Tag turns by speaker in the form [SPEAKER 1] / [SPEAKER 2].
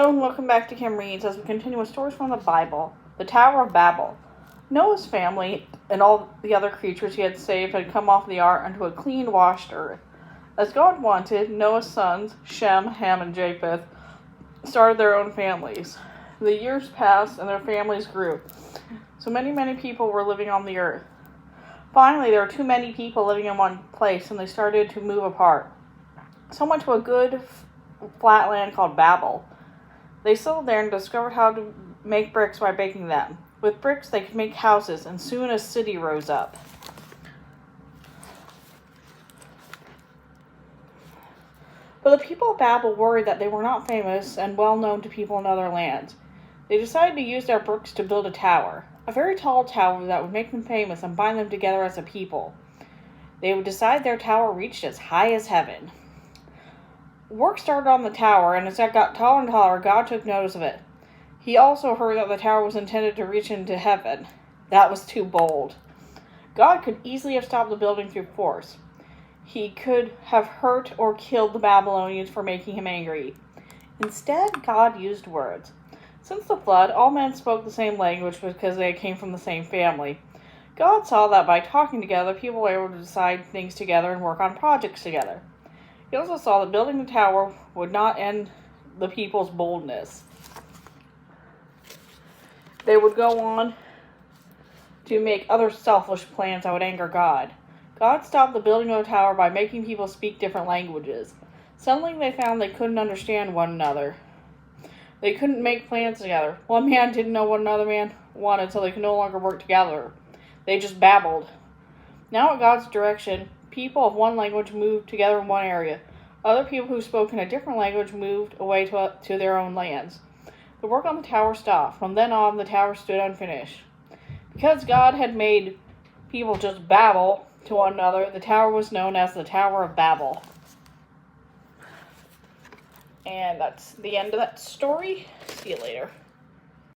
[SPEAKER 1] Hello and welcome back to Kim Reads as we continue with stories from the Bible. The Tower of Babel. Noah's family and all the other creatures he had saved had come off the ark onto a clean, washed earth. As God wanted, Noah's sons, Shem, Ham, and Japheth, started their own families. The years passed and their families grew. So many people were living on the earth. Finally, there were too many people living in one place and they started to move apart. Some went to a good flat land called Babel. They settled there and discovered how to make bricks by baking them. With bricks, they could make houses, and soon a city rose up. But the people of Babel worried that they were not famous and well known to people in other lands. They decided to use their bricks to build a tower, a very tall tower that would make them famous and bind them together as a people. They would decide their tower reached as high as heaven. Work started on the tower, and as it got taller and taller, God took notice of it. He also heard that the tower was intended to reach into heaven. That was too bold. God could easily have stopped the building through force. He could have hurt or killed the Babylonians for making him angry. Instead, God used words. Since the flood, all men spoke the same language because they came from the same family. God saw that by talking together, people were able to decide things together and work on projects together. He also saw that building the tower would not end the people's boldness. They would go on to make other selfish plans that would anger God. God stopped the building of the tower by making people speak different languages. Suddenly they found they couldn't understand one another. They couldn't make plans together. One man didn't know what another man wanted, so they could no longer work together. They just babbled. Now at God's direction, people of one language moved together in one area. Other people who spoke in a different language moved away to their own lands. The work on the tower stopped. From then on, the tower stood unfinished. Because God had made people just babble to one another, the tower was known as the Tower of Babel. And that's the end of that story. See you later.